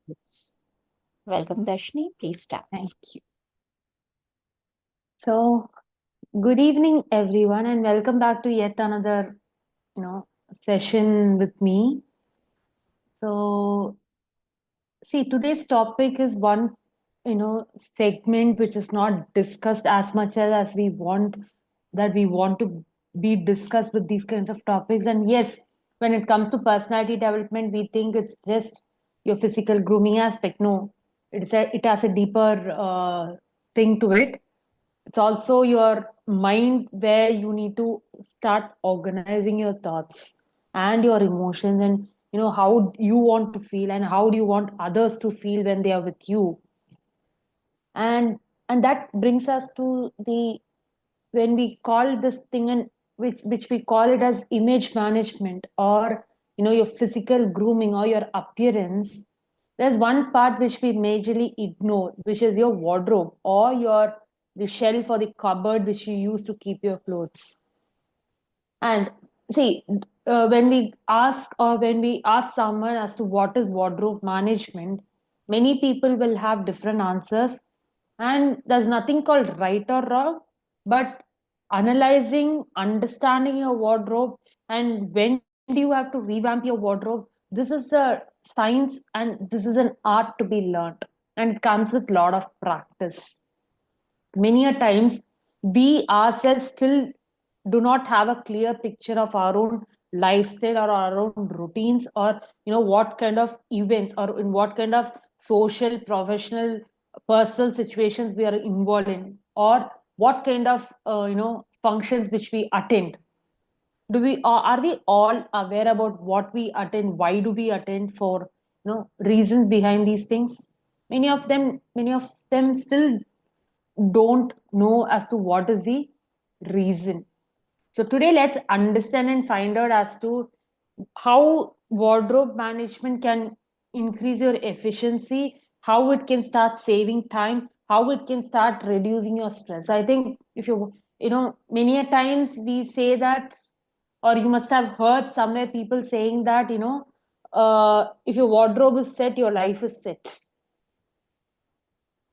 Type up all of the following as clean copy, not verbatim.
Yes. Welcome, Dharshani. Please start. Thank you. So, good evening, everyone, and welcome back to yet another, session with me. So, see, today's topic is one, segment which is not discussed as much as we want that we want to be discussed with these kinds of topics. And yes, when it comes to personality development, we think it's just your physical grooming aspect. No, it has a deeper thing to it. It's also your mind where you need to start organizing your thoughts and your emotions, and how you want to feel and how do you want others to feel when they are with you. And and that brings us to the, when we call this thing, and which we call it as image management, or your physical grooming or your appearance. There's one part which we majorly ignore, which is your wardrobe, or your the shelf or the cupboard which you use to keep your clothes. And see, when we ask someone as to what is wardrobe management, many people will have different answers. And there's nothing called right or wrong, but analyzing, understanding your wardrobe, and when do you have to revamp your wardrobe, this is a science and this is an art to be learned. And it comes with a lot of practice. Many a times we ourselves still do not have a clear picture of our own lifestyle or our own routines, or what kind of events or in what kind of social, professional, personal situations we are involved in, or what kind of functions which we attend. Do we are we all aware about what we attend, why do we attend, for reasons behind these things? Many of them still don't know as to what is the reason. So today let's understand and find out as to how wardrobe management can increase your efficiency, how it can start saving time, how it can start reducing your stress. I think if many a times we say that, or you must have heard somewhere people saying that, if your wardrobe is set, your life is set.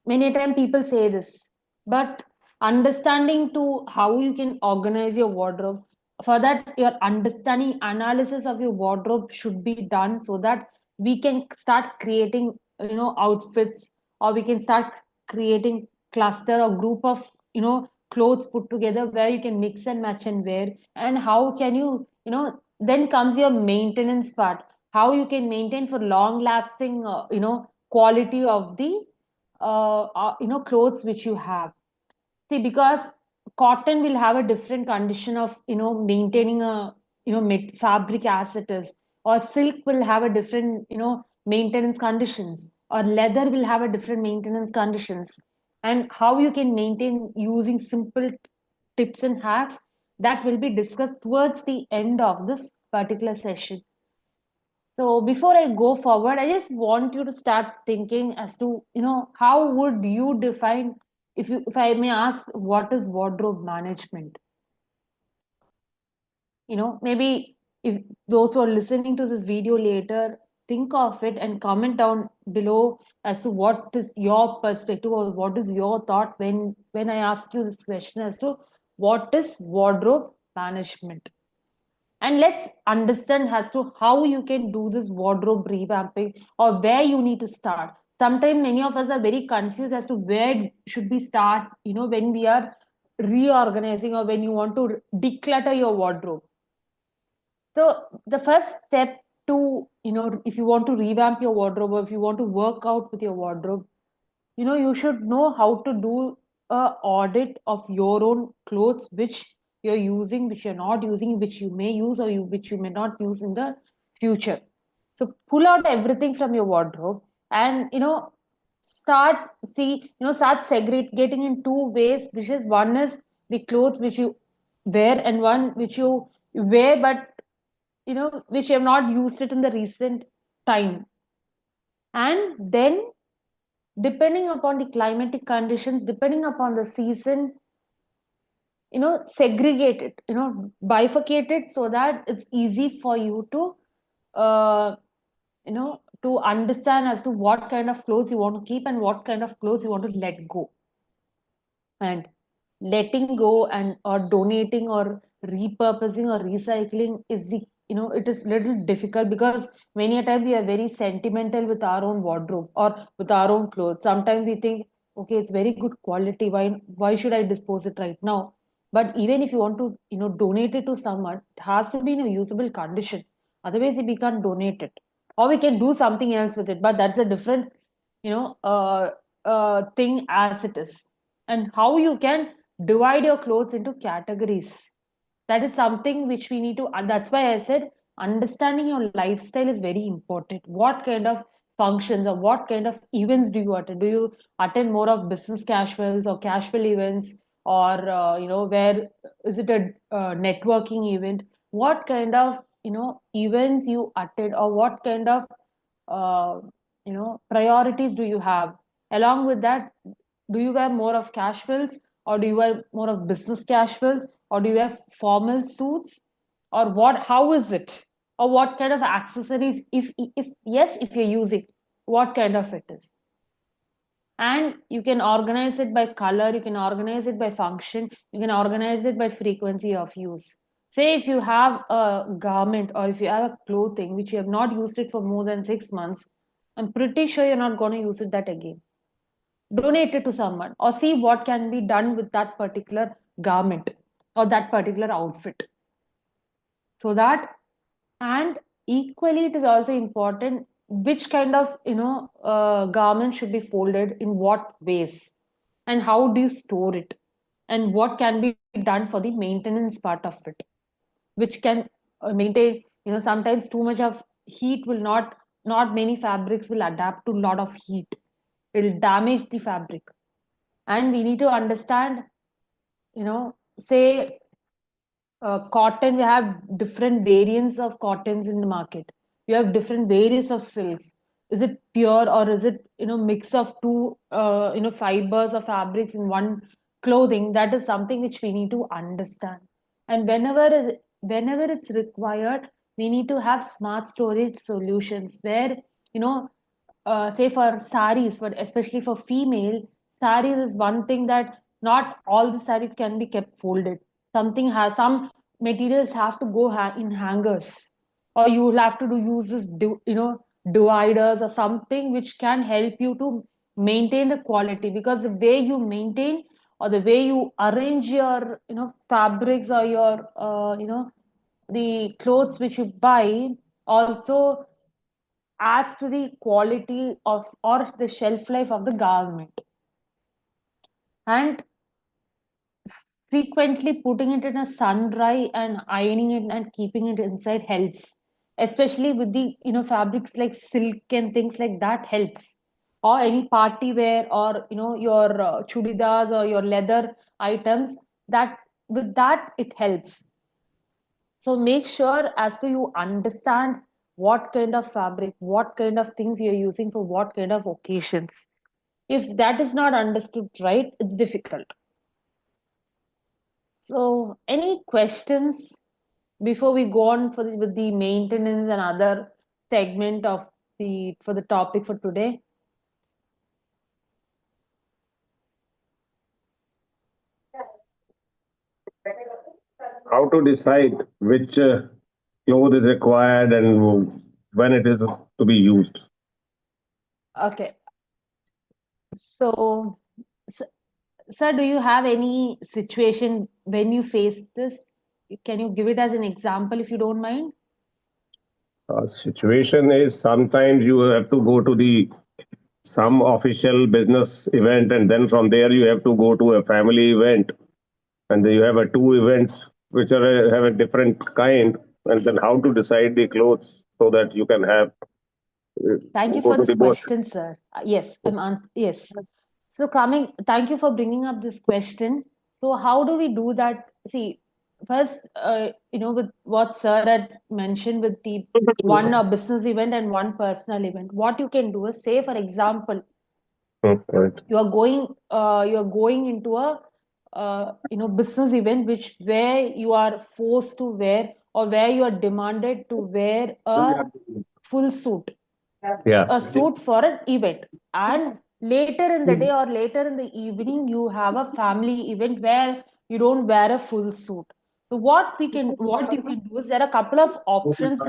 Many time people say this, but understanding to how you can organize your wardrobe, for that your understanding analysis of your wardrobe should be done, so that we can start creating outfits, or we can start creating cluster or group of clothes put together where you can mix and match and wear. And how can you, then comes your maintenance part, how you can maintain for long lasting quality of the clothes which you have. See, because cotton will have a different condition of maintaining a fabric as it is, or silk will have a different maintenance conditions, or leather will have a different maintenance conditions. And how you can maintain using simple tips and hacks, that will be discussed towards the end of this particular session. So before I go forward, I just want you to start thinking as to, how would you define, if I may ask, what is wardrobe management? Maybe if those who are listening to this video later, think of it and comment down below as to what is your perspective, or what is your thought when I ask you this question as to what is wardrobe management. And let's understand as to how you can do this wardrobe revamping, or where you need to start. Sometimes many of us are very confused as to where should we start, when we are reorganizing, or when you want to declutter your wardrobe. So the first step to, if you want to revamp your wardrobe, or if you want to work out with your wardrobe, you should know how to do a audit of your own clothes, which you're using, which you're not using, which you may use, or which you may not use in the future. So pull out everything from your wardrobe, and start segregating in two ways, which is, one is the clothes which you wear, and one which you wear but which you have not used it in the recent time. And then, depending upon the climatic conditions, depending upon the season, segregate it, bifurcate it, so that it's easy for you to uh, to understand as to what kind of clothes you want to keep and what kind of clothes you want to let go. And letting go and or donating or repurposing or recycling is the it is little difficult, because many a time we are very sentimental with our own wardrobe or with our own clothes. Sometimes we think, okay, it's very good quality, why should I dispose it right now? But even if you want to donate it to someone, it has to be in a usable condition. Otherwise we can't donate it, or we can do something else with it, but that's a different you know uh, thing as it is. And how you can divide your clothes into categories, that is something which we need to, and that's why I said understanding your lifestyle is very important. What kind of functions or what kind of events do you attend? Do you attend more of business casuals or casual events, or where is it a networking event? What kind of events you attend, or what kind of uh, priorities do you have? Along with that, do you wear more of casuals, or do you wear more of business casuals, or do you wear formal suits, or what? How is it? Or what kind of accessories, if yes, if you're using, what kind of it is? And you can organize it by color, you can organize it by function, you can organize it by frequency of use. Say if you have a garment or if you have a clothing which you have not used it for more than 6 months, I'm pretty sure you're not going to use it that again. Donate it to someone, or see what can be done with that particular garment or that particular outfit. So that, and equally it is also important which kind of garment should be folded in what ways, and how do you store it, and what can be done for the maintenance part of it, which can maintain, sometimes too much of heat will not many fabrics will adapt to a lot of heat. It will damage the fabric. And we need to understand, say cotton, we have different variants of cottons in the market. You have different variants of silks. Is it pure, or is it mix of two fibers or fabrics in one clothing? That is something which we need to understand. And whenever it's required, we need to have smart storage solutions where, say for saris, for especially for female saris, is one thing that not all the saris can be kept folded. Something has some materials have to go in hangers, or you will have to use this dividers or something which can help you to maintain the quality, because the way you maintain or the way you arrange your fabrics or your the clothes which you buy also adds to the quality of or the shelf life of the garment. And frequently putting it in a sun dry and ironing it and keeping it inside helps, especially with the fabrics like silk and things like that helps, or any party wear, or your chudidars or your leather items, that with that it helps. So make sure as to you understand what kind of fabric, what kind of things you're using for what kind of occasions. If that is not understood right, it's difficult. So any questions before we go on with the maintenance and other segment of the for the topic for today? How to decide which cloth is required and when it is to be used? Okay. So, sir, do you have any situation when you face this? Can you give it as an example if you don't mind? Situation is sometimes you have to go to the some official business event, and then from there you have to go to a family event, and then you have a two events which are have a different kind, and then how to decide the clothes so that you can have Thank you go for to the this both. question, sir. Yes, yes. So thank you for bringing up this question. So how do we do that? See, first, with what sir had mentioned with the one business event and one personal event, what you can do is, say, for example, Right. you are going into a business event which where you are forced to wear, or where you are demanded to wear a full suit. Yeah. a suit for an event, and later in the day or later in the evening you have a family event where you don't wear a full suit. So what you can do is, there are a couple of options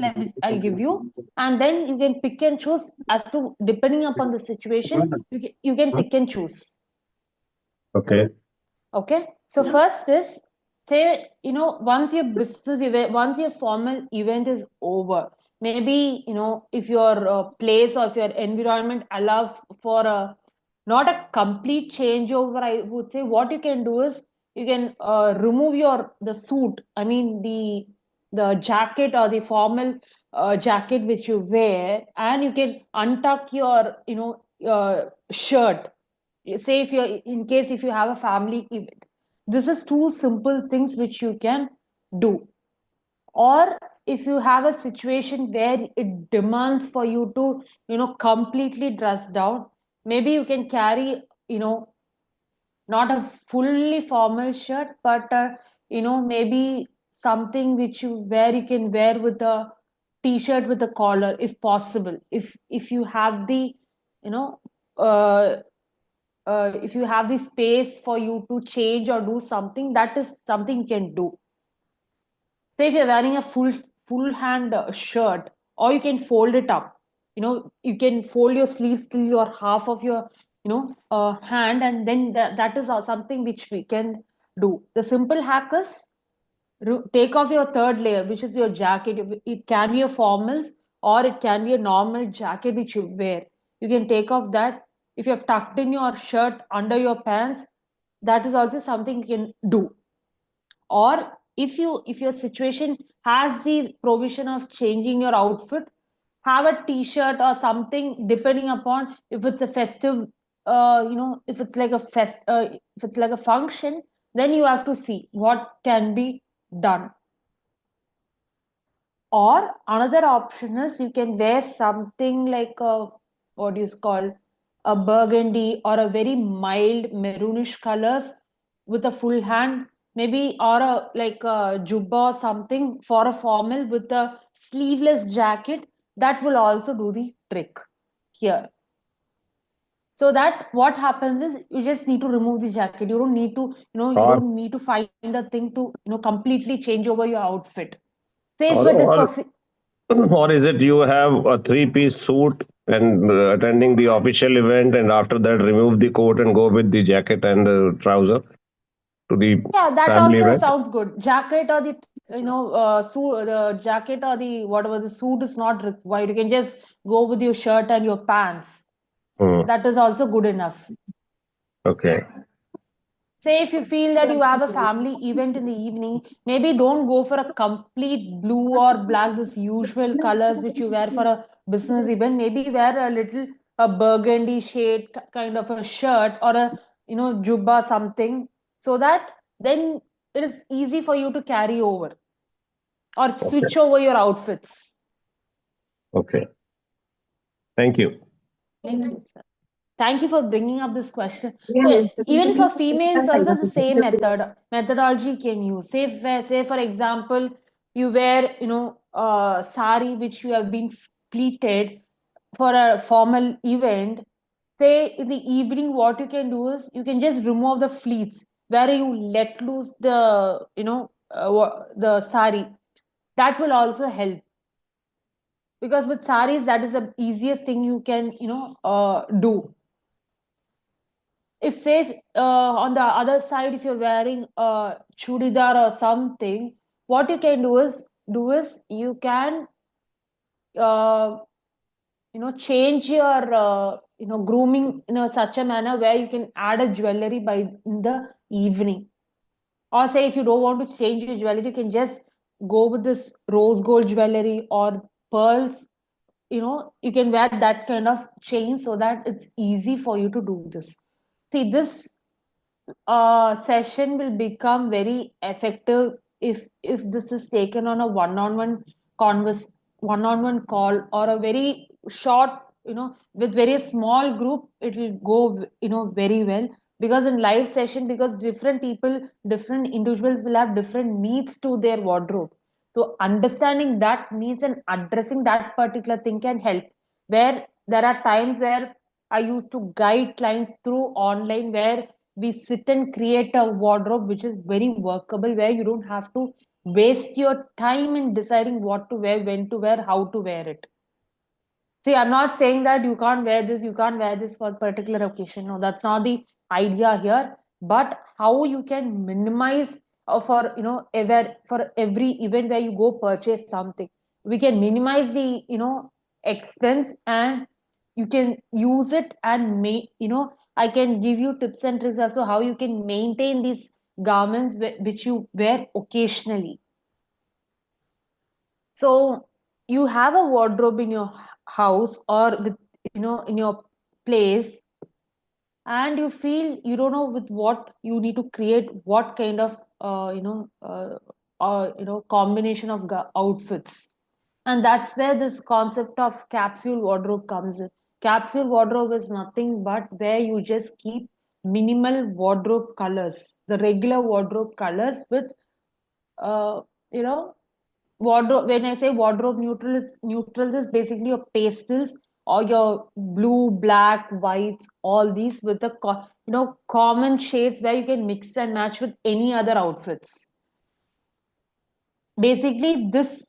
I'll give you, and then you can pick and choose as to, depending upon the situation, you can pick and choose. Okay. Okay, so first is, say, once your business event, once your formal event is over, maybe, if your place or if your environment allows for a not a complete changeover, I would say what you can do is, you can remove the suit. I mean the jacket or the formal jacket which you wear, and you can untuck your shirt. Say, if you're in case if you have a family event, this is two simple things which you can do. Or if you have a situation where it demands for you to completely dress down, maybe you can carry, not a fully formal shirt, but maybe something which you where you can wear with a t-shirt with a collar, if possible, if you have the you know uh, if you have the space for you to change or do something, that is something you can do. Say if you're wearing a full hand shirt, or you can fold it up. You can fold your sleeves till your half of your hand, and then that is something which we can do. The simple hack is, take off your third layer, which is your jacket. It can be a formals, or it can be a normal jacket which you wear. You can take off that. If you have tucked in your shirt under your pants, that is also something you can do. Or if your situation has the provision of changing your outfit, have a t-shirt or something, depending upon if it's a festive, if it's like a if it's like a function, then you have to see what can be done. Or another option is, you can wear something like a, what is called, a burgundy or a very mild maroonish colors with a full hand, maybe, or a like a jubba or something for a formal with a sleeveless jacket. That will also do the trick here. So that what happens is, you just need to remove the jacket. You don't need to, you Or don't need to find a thing to, completely change over your outfit. Say if or it is for or, or is it you have a three-piece suit and attending the official event, and after that remove the coat and go with the jacket and the trouser to the Yeah, that family also event? sounds good. Jacket or the suit, the jacket or the whatever, the suit is not required. You can just go with your shirt and your pants. Hmm. That is also good enough. Okay. Say if you feel that you have a family event in the evening, maybe don't go for a complete blue or black, this usual colors which you wear for a business event. Maybe wear a little a burgundy shade kind of a shirt, or a jubba something, so that then it is easy for you to carry over or Okay. switch over your outfits. Okay. Thank you. Thank you, sir. Thank you for bringing up this question. So even for females, also the same methodology can use. Say for example, you wear sari which you have been pleated for a formal event. Say in the evening, what you can do is, you can just remove the fleets where you let loose the the sari. That will also help, because with saris, that is the easiest thing you can do. If say on the other side, if you're wearing a chudidar or something, what you can do is you can uh, change your grooming in such a manner where you can add a jewelry by in the evening. Or say if you don't want to change your jewelry, you can just go with this rose gold jewelry or pearls. You can wear that kind of chain, so that it's easy for you to do this. See, this session will become very effective if this is taken on a one-on-one converse, one-on-one call, or a very short, with very small group. It will go very well, because in live session, because different people, different individuals will have different needs to their wardrobe. So understanding that needs and addressing that particular thing can help. where there are times where I used to guide clients through online, where we sit and create a wardrobe which is very workable, where you don't have to waste your time in deciding what to wear, when to wear, how to wear it. See, I'm not saying that you can't wear this, you can't wear this for a particular occasion. No, that's not the idea here. But how you can minimize for ever for every event where you go purchase something, we can minimize the expense, and you can use it and make I can give you tips and tricks as to how you can maintain these garments which you wear occasionally. So you have a wardrobe in your house or with in your place, and you feel you don't know with what you need to create what kind of combination of outfits, and that's where this concept of capsule wardrobe comes in. Capsule wardrobe is nothing but where you just keep minimal wardrobe colors, the regular wardrobe colors with uh, you know wardrobe. When I say wardrobe neutrals is basically your pastels or your blue, black, whites, all these with the common shades where you can mix and match with any other outfits. Basically this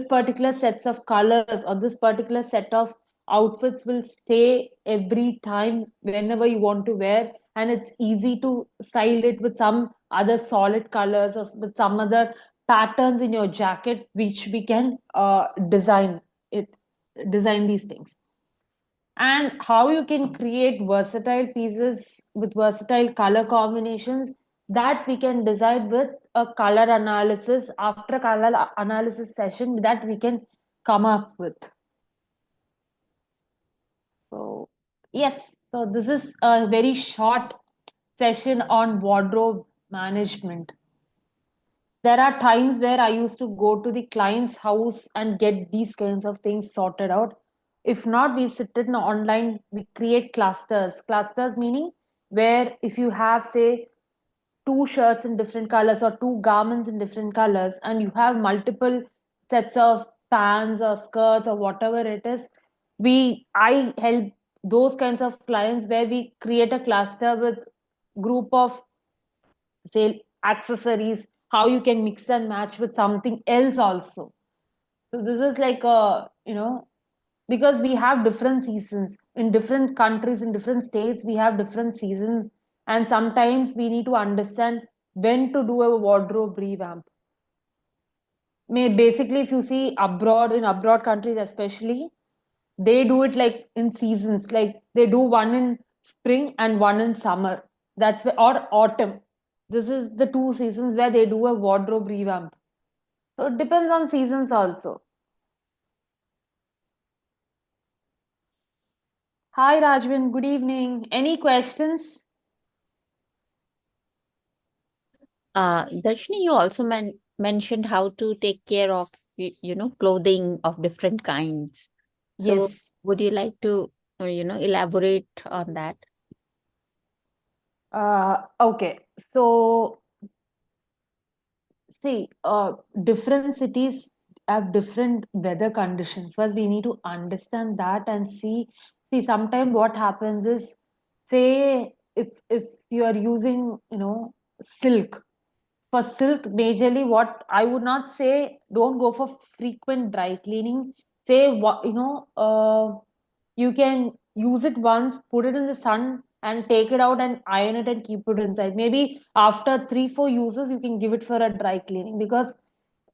particular sets of colors or this particular set of outfits will stay every time whenever you want to wear, and it's easy to style it with some other solid colors or with some other patterns in your jacket, which we can it design these things. And how you can create versatile pieces with versatile color combinations, that we can decide with a color analysis. After color analysis session, that we can come up with. So yes, so this is a very short session on wardrobe management. There are times where I used to go to the client's house and get these kinds of things sorted out. If not, we sit in online, we create clusters. Clusters meaning where if you have, say, two shirts in different colors or two garments in different colors, and you have multiple sets of pants or skirts or whatever it is, I help those kinds of clients where we create a cluster with group of, say, accessories, how you can mix and match with something else also. So this is like a because we have different seasons in different countries, in different states, we have different seasons, and sometimes we need to understand when to do a wardrobe revamp. Basically, if you see abroad, in abroad countries especially, they do it like in seasons, like they do one in spring and one in summer, or autumn. This is the two seasons where they do a wardrobe revamp. So it depends on seasons also. Hi Rajvin, good evening. Any questions? Darshini, you also mentioned how to take care of, clothing of different kinds. So Yes. would you like to, elaborate on that? Okay. So see, different cities have different weather conditions. First, we need to understand that and see. See, sometimes what happens is, say, if you are using, silk. For silk, majorly, what I would not say, don't go for frequent dry cleaning. Say, what you can use it once, put it in the sun, and take it out and iron it and keep it inside. Maybe after 3-4 uses, you can give it for a dry cleaning, because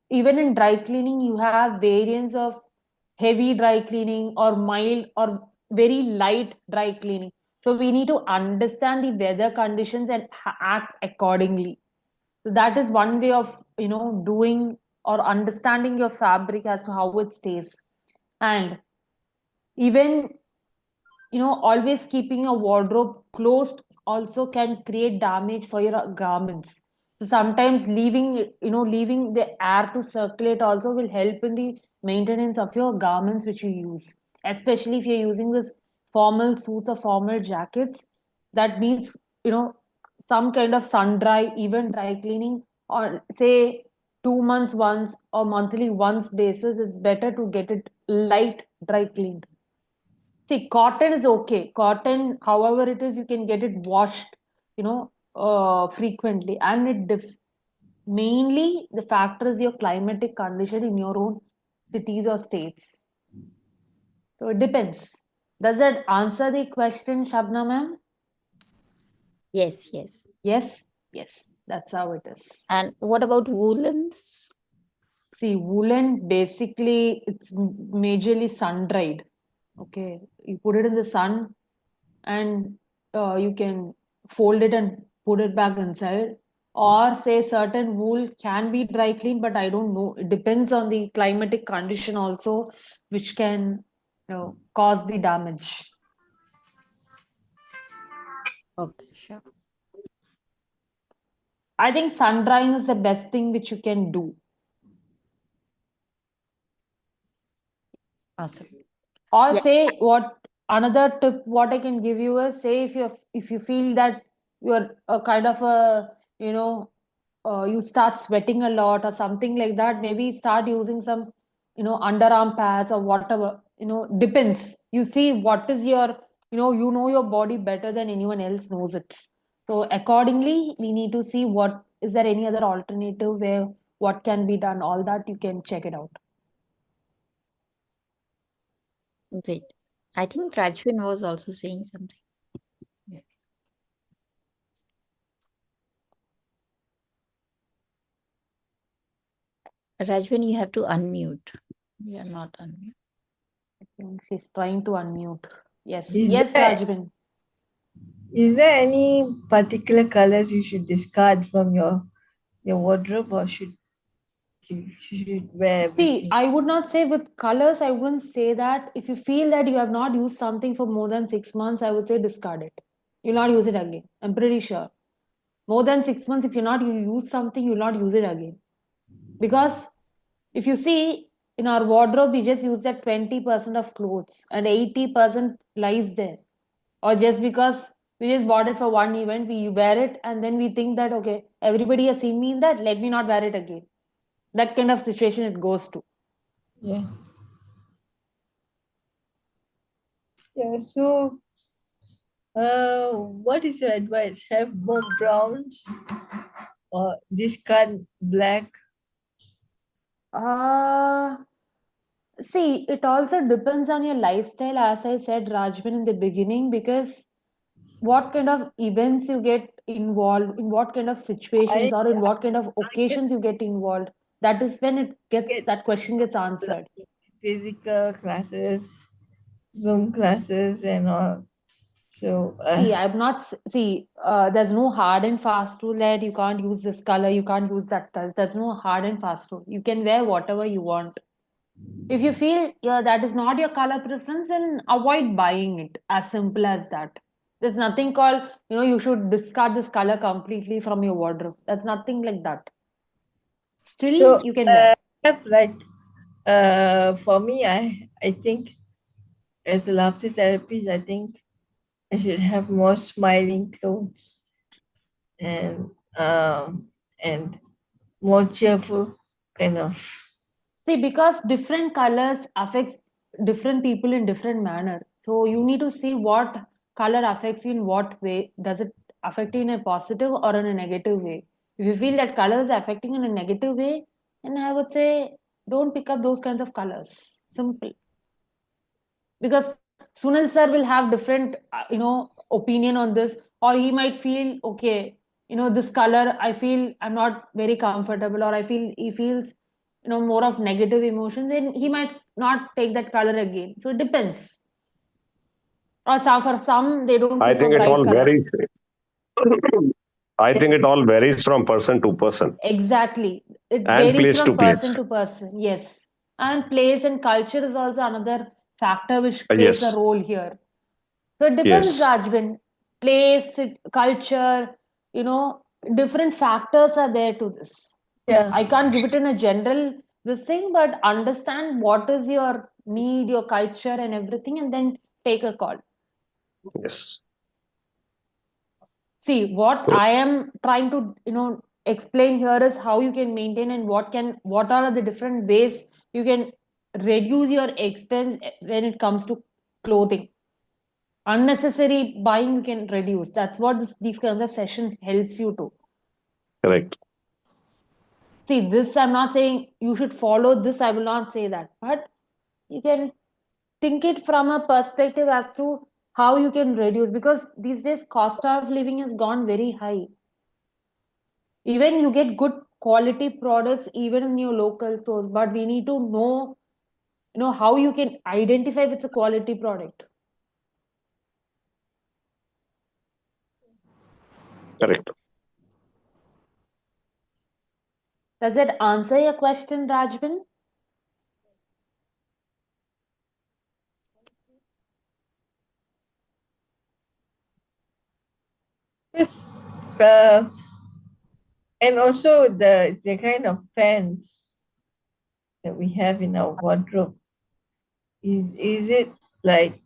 even in dry cleaning, you have variants of heavy dry cleaning or mild or very light dry cleaning. So we need to understand the weather conditions and act accordingly. So that is one way of doing or understanding your fabric as to how it stays. And even always keeping a wardrobe closed also can create damage for your garments. So sometimes leaving the air to circulate also will help in the maintenance of your garments which you use, especially if you're using this formal suits or formal jackets that needs some kind of sun dry, even dry cleaning, or say 2 months once or monthly once basis, it's better to get it light dry cleaned. See, cotton is okay. Cotton, however it is, you can get it washed, frequently. And mainly the factor is your climatic condition in your own cities or states. So it depends. Does that answer the question, Shabna ma'am? Yes, yes. Yes, yes, that's how it is. And what about woolens? See, woolen basically it's majorly sun dried. Okay, you put it in the sun and you can fold it and put it back inside. Or say certain wool can be dry cleaned, but I don't know. It depends on the climatic condition also, which can cause the damage. Okay, sure. I think sun drying is the best thing which you can do. Awesome. Or Yeah. say what another tip what I can give you is, say if you feel that you're a kind of a you start sweating a lot or something like that, maybe start using some underarm pads or whatever, depends. You see what is your you know your body better than anyone else knows it. So accordingly we need to see what is there any other alternative where what can be done, all that you can check it out. Great. I think Rajvin was also saying something. Yeah. Rajvin, you have to unmute. You are not unmute. I think she's trying to unmute. Yes, Is yes, there- Rajvin. Is there any particular colors you should discard from your wardrobe, or should you should wear See, everything? I would not say with colors, I wouldn't say that. If you feel that you have not used something for more than 6 months, I would say discard it. You'll not use it again. I'm pretty sure. More than 6 months, if you use something, you'll not use it again. Because if you see in our wardrobe, we just use that 20% of clothes and 80% lies there. Or just because we just bought it for one event, we wear it and then we think that, okay, everybody has seen me in that, let me not wear it again. That kind of situation it goes to. Yeah. Yeah. So, what is your advice? Have more browns or discard black? See, it also depends on your lifestyle, as I said, Rajban, in the beginning, because what kind of events you get involved, in what kind of situations, or in what kind of occasions you get involved, that is when that question gets answered. Physical classes, Zoom classes, and all. So, See, I'm not, see, there's no hard and fast rule that you can't use this color, you can't use that color. There's no hard and fast rule. You can wear whatever you want. If you feel that is not your color preference, then avoid buying it. As simple as that. There's nothing called, you should discard this color completely from your wardrobe. That's nothing like that. Still, you can wear. have like, for me, I think as a laughter therapist, I think I should have more smiling clothes and more cheerful kind of. See, because different colors affects different people in different manner. So you need to see what color affects you in what way. Does it affect you in a positive or in a negative way? If you feel that color is affecting you in a negative way, then I would say don't pick up those kinds of colors. Simple. Because Sunil sir will have different, opinion on this, or he might feel, okay, this color, I feel I'm not very comfortable, or he feels, more of negative emotions, and he might not take that color again. So it depends. Or for some, they don't I prefer think it bright all colors. varies. I think it all varies from person to person Exactly. It and varies place to from place. person to person. Yes. And place and culture is also another factor which plays a Yes, role here. So it depends, yes. Rajbin. Place, culture, different factors are there to this. Yeah. I can't give it in a general this thing, but understand what is your need, your culture, and everything, and then take a call. Yes. See, what So, I am trying to, explain here is how you can maintain and what are the different ways you can reduce your expense when it comes to clothing. Unnecessary buying you can reduce. That's what these kinds of session helps you to. Correct. See, this I'm not saying you should follow this. I will not say that, but you can think it from a perspective as to how you can reduce, because these days cost of living has gone very high. Even you get good quality products even in your local stores, but we need to know how you can identify if it's a quality product. Correct. Does that answer your question, Rajban? Yes. And also the kind of pants that we have in our wardrobe. Is it like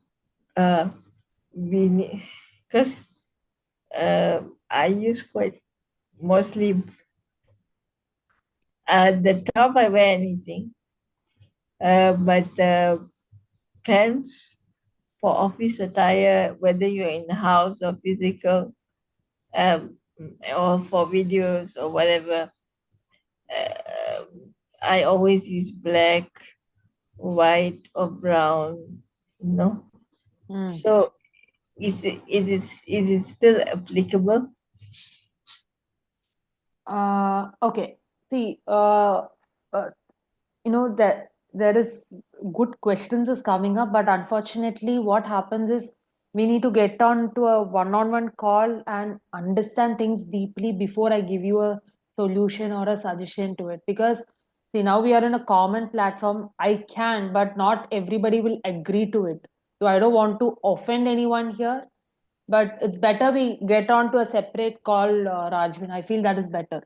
we need, because I use quite mostly the top I wear anything, but the pants for office attire, whether you're in the house or physical, um, or for videos or whatever, uh, I always use black, white, or brown. You know, so it is still applicable. Okay. See, that there is good questions is coming up, but unfortunately, what happens is we need to get on to a one-on-one call and understand things deeply before I give you a solution or a suggestion to it. Because see, now we are in a common platform. I can, but not everybody will agree to it. So I don't want to offend anyone here, but it's better we get on to a separate call, Rajvin. I feel that is better.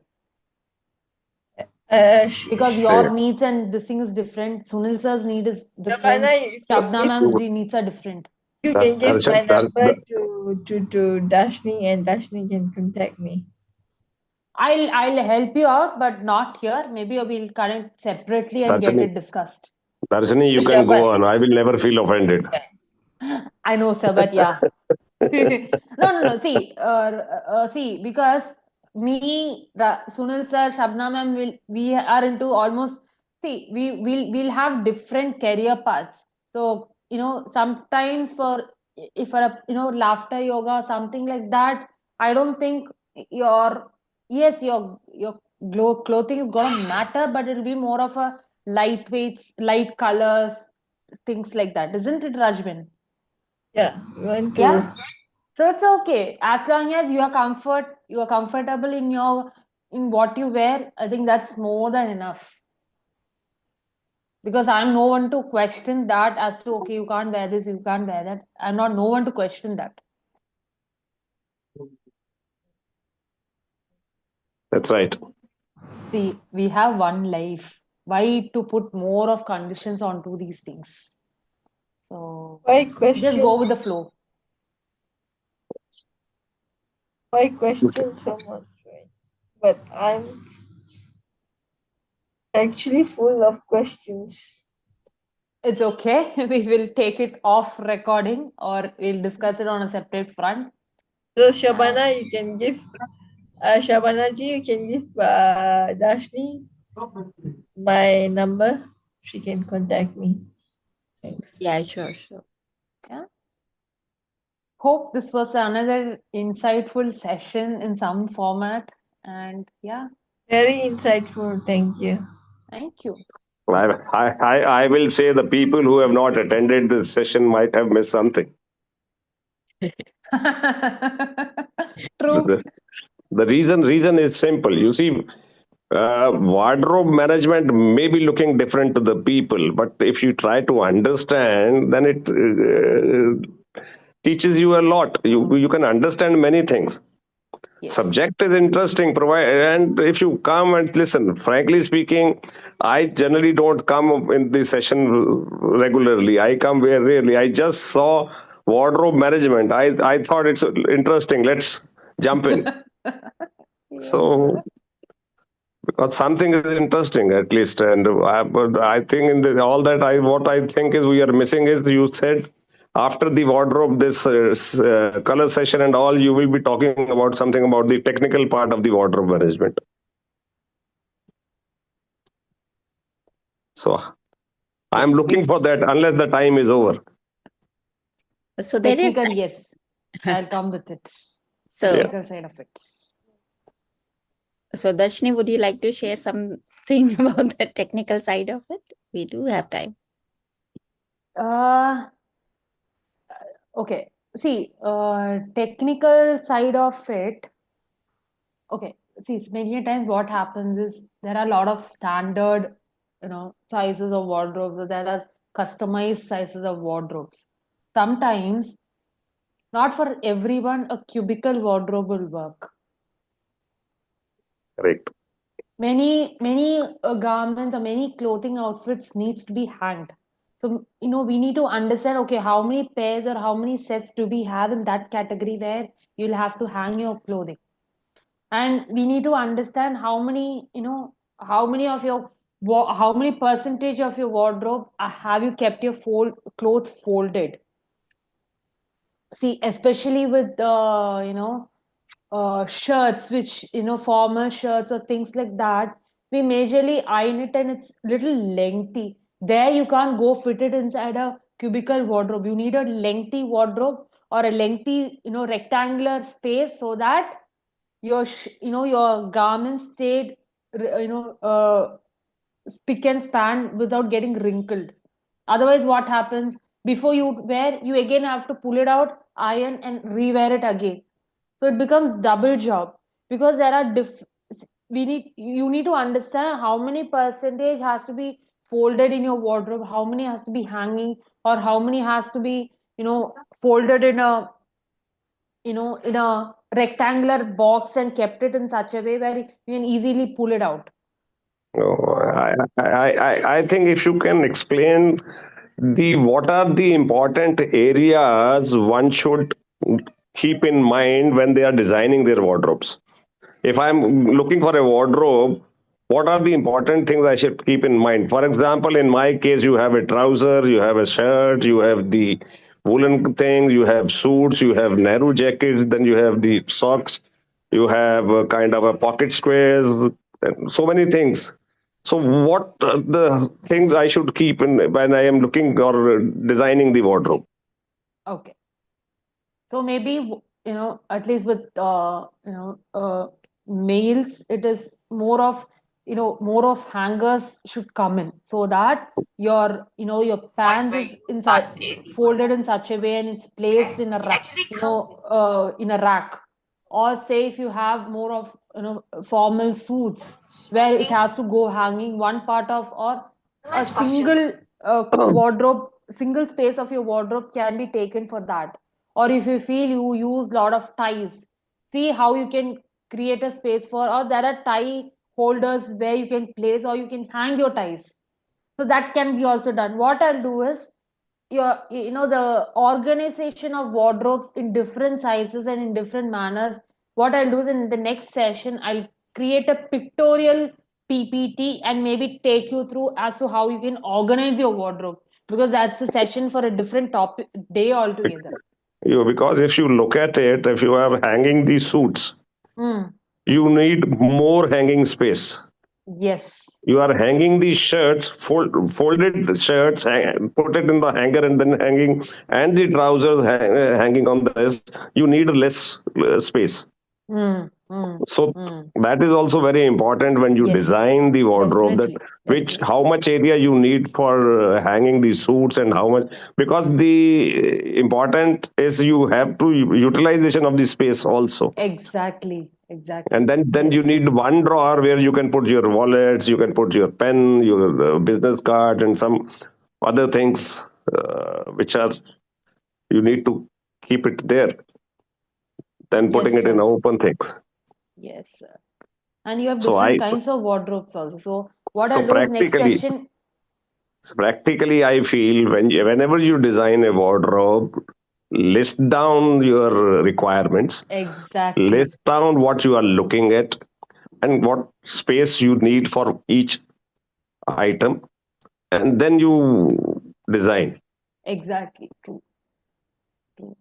Because your needs and this thing is different. Sunil sir's need is different. Shabnam's needs are different. You can give my number to Dharshani, and Dharshani can contact me. I'll help you out, but not here. Maybe we'll connect separately and get it discussed. Dharshani, you can go on. I will never feel offended. I know, sir, but yeah. No. See, because me, Sunil sir, Shabna ma'am, we are into almost. See, we'll have different career paths. So sometimes for a laughter yoga or something like that, I don't think your clothing is gonna matter, but it'll be more of a lightweights, light colors, things like that, isn't it, Rajbin? Yeah, you want to. Yeah. So it's okay as long as you are comfortable in what you wear. I think that's more than enough. Because I'm no one to question that as to okay, you can't wear this, you can't wear that. I'm not no one to question that. That's right. See, we have one life. Why to put more of conditions onto these things? So Why question? just go with the flow. Why question so much, right? But I'm actually full of questions. It's okay. We will take it off recording or we'll discuss it on a separate front. So Shabana, you can give Shabana ji, you can give Dharshani my number. She can contact me. Thanks. Yeah, sure. Yeah. Hope this was another insightful session in some format. And yeah. Very insightful. Thank you. Thank you. I will say the people who have not attended this session might have missed something. True. The reason is simple. You see, wardrobe management may be looking different to the people, but if you try to understand, then it teaches you a lot. You can understand many things. Yes. Subject is interesting, and if you come and listen, frankly speaking, I generally don't come in the session regularly. I come very rarely. I just saw wardrobe management. I thought it's interesting. Let's jump in. Yes, So because something is interesting at least. And but I think in all that, what I think is we are missing is, you said after the wardrobe, this color session and all, you will be talking about something about the technical part of the wardrobe management. So I'm looking for that unless the time is over. So there is Technical, yes. I'll come with it. so Technical side of it. so Darshini, would you like to share something about the technical side of it? We do have time. Okay. See, technical side of it. Okay. See, many a times what happens is there are a lot of standard, sizes of wardrobes, or there are customized sizes of wardrobes. Sometimes, not for everyone, a cubicle wardrobe will work. Correct. Many garments or many clothing outfits needs to be hanged. So we need to understand, okay, how many pairs or how many sets do we have in that category where you'll have to hang your clothing. And we need to understand how many how many percentage of your wardrobe have you kept your clothes folded. See, especially with the shirts, which formal shirts or things like that, we majorly iron it and it's little lengthy. There you can't go fit it inside a cubicle wardrobe. You need a lengthy wardrobe or a lengthy rectangular space, so that your garments stayed spick and span without getting wrinkled. Otherwise, what happens, before you wear, you again have to pull it out, iron, and rewear it again. So it becomes double job, because there are you need to understand how many percentage has to be folded in your wardrobe, how many has to be hanging, or how many has to be folded in a in a rectangular box and kept it in such a way where you can easily pull it out. No, I think if you can explain what are the important areas one should keep in mind when they are designing their wardrobes. If I'm looking for a wardrobe, what are the important things I should keep in mind? For example, in my case, you have a trouser, you have a shirt, you have the woolen things, you have suits, you have narrow jackets, then you have the socks, you have a kind of a pocket squares, and so many things. So, what are the things I should keep in when I am looking or designing the wardrobe? Okay. So maybe at least with males, it is more of hangers should come in, so that your pants is inside folded in such a way and it's placed in a in a rack. Or say if you have more of formal suits where it has to go hanging, one part of, or a single wardrobe, single space of your wardrobe can be taken for that. Or if you feel you use a lot of ties, see how you can create a space for, or there are tie holders where you can place or you can hang your ties. So that can be also done. What I'll do is, the organization of wardrobes in different sizes and in different manners, what I'll do is, in the next session I'll create a pictorial PPT and maybe take you through as to how you can organize your wardrobe, because that's a session for a different topic day altogether. Because if you look at it, if you are hanging these suits, Mm. you need more hanging space. Yes. You are hanging these shirts, folded shirts, put it in the hanger and then hanging, and the trousers hanging on this. You need less space. Mm. Mm. So Mm. that is also very important when you Yes. design the wardrobe. That Definitely. how much area you need for hanging the suits, and how much, because the important is you have to utilization of the space also. Exactly. And then you Yes. need one drawer where you can put your wallets, you can put your pen, your business card, and some other things which are, you need to keep it there than putting Yes, it in sir. open things. Yes, sir. And you have So different kinds of wardrobes also. So what so I'll do is, next practically session. practically I feel whenever you design a wardrobe, list down your requirements, Exactly. list down what you are looking at, and what space you need for each item, and then you design. Exactly. True. True.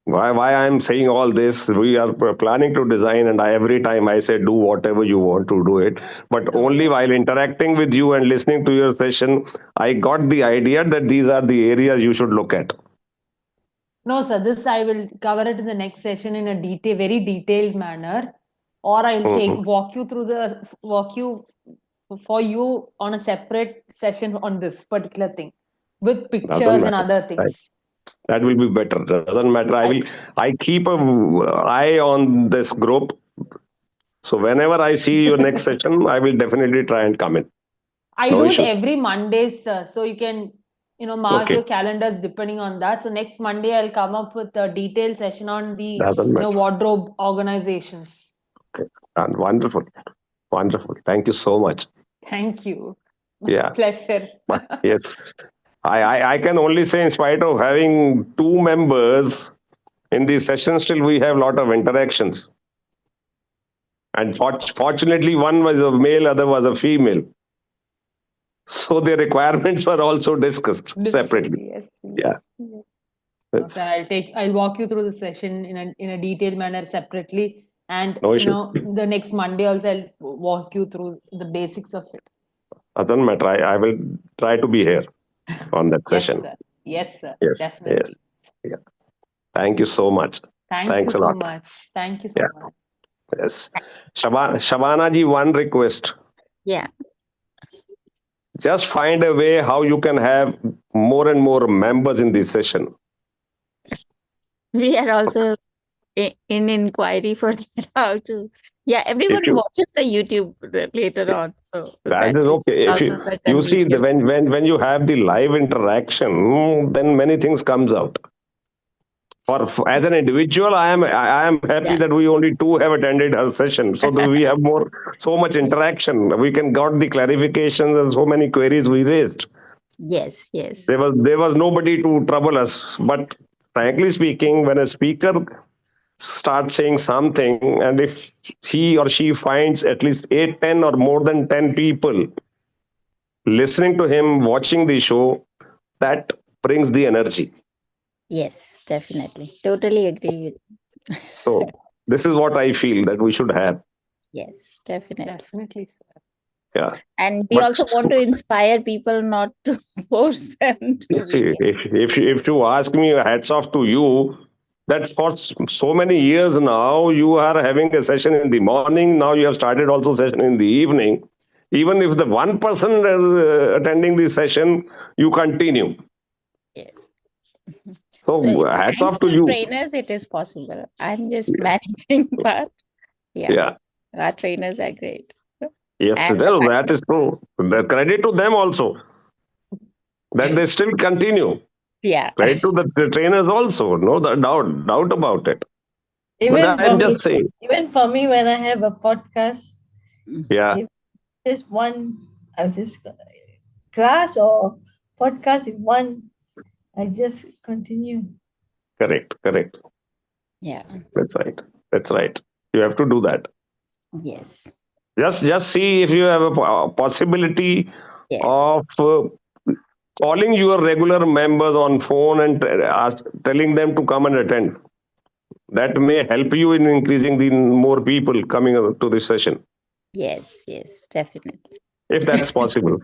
Why I'm saying all this, we are planning to design, and every time I say do whatever you want to do it, but only while interacting with you and listening to your session, I got the idea that these are the areas you should look at. No, sir, this I will cover it in the next session in a very detailed manner, or I'll Mhm. walk you for you on a separate session on this particular thing with Doesn't pictures and matter. other Right. things. That will be better. Doesn't matter. I keep a eye on this group. So whenever I see your next session, I will definitely try and come in. I No do it issue. every Monday, sir. So you can, mark Okay. your calendars depending on that. So next Monday, I'll come up with a detailed session on the, Doesn't matter. wardrobe organizations. Okay. And wonderful. Wonderful. Thank you so much. Thank you. Yeah. Pleasure. Yes. I can only say, in spite of having two members in the session, still we have a lot of interactions. And fortunately, one was a male, other was a female. So the requirements were also discussed separately. Yes. Yeah. No, It's sir, I'll walk you through the session in a detailed manner separately. And, no issues. the next Monday also I'll walk you through the basics of it. Doesn't matter. I will try to be here on that Yes, session. sir. Yes, sir. Yes. Definitely. Yes. Yeah. Thank you so much. Thank you Thanks a so lot. much. Thank you so Yeah. much. Yes. Shabana ji, one request. Yeah. Just find a way how you can have more and more members in this session. We are also in inquiry for that, how to. Yeah, If everyone you watches the YouTube later on, so that that is is okay. If also the you see convenience. when you have the live interaction, then many things comes out. As an individual, I am happy Yeah. that we only two have attended her session, so that we have so much interaction. We can got the clarifications and so many queries we raised. Yes. Yes. There was nobody to trouble us. But frankly speaking, when a speaker starts saying something, and if he or she finds at least 8, 10, or more than 10 people listening to him, watching the show, that brings the energy. Yes. Definitely. Totally agree with. So this is what I feel that we should have. Yes. Definitely. Definitely, sir. Yeah. And we But also want to inspire people, not to force them to see, be. if you ask me, hats off to you. That for so many years now, you are having a session in the morning. Now you have started also session in the evening. Even if the one person is attending the session, you continue. Yes. So So hats thanks off to to you. trainers, it is possible. I'm just managing, but yeah, Yeah. our trainers are great. Yes, And the that is true. The credit to them also that they still continue. yeah, Credit to the trainers also. No doubt about it. But Even for I'm me, just saying. when I have a podcast, Yeah. if just one, I was just class or podcast, if one, I just continue. Correct. yeah, That's right. That's right. You have to do that. yes, Just see if you have a possibility yes, of calling your regular members on phone and telling them to come and attend. That may help you in increasing the more people coming to this session, yes, definitely. if that's possible.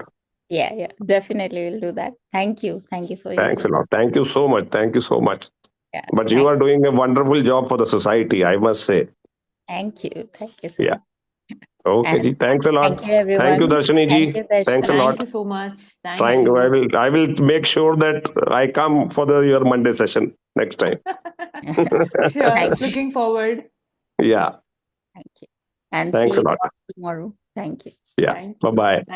Yeah, definitely we'll do that. Thank you for your Thanks a lot. Thank you so much. Thank you so much. yeah. But you are doing a wonderful job for the society, I must say. Thank you so Yeah. much. Okay, And ji. Thanks a thank lot. you, Thank you, everyone. Darshani Thank ji. you, Thanks a Darshani. lot. Thank you so much. Thank Trying. you. I will make sure that I come for your Monday session next time. Yeah, Thank you, looking forward. Yeah. thank you, and see Thanks a you lot. all tomorrow. Thank you. Yeah. Thank Bye you. bye. Thank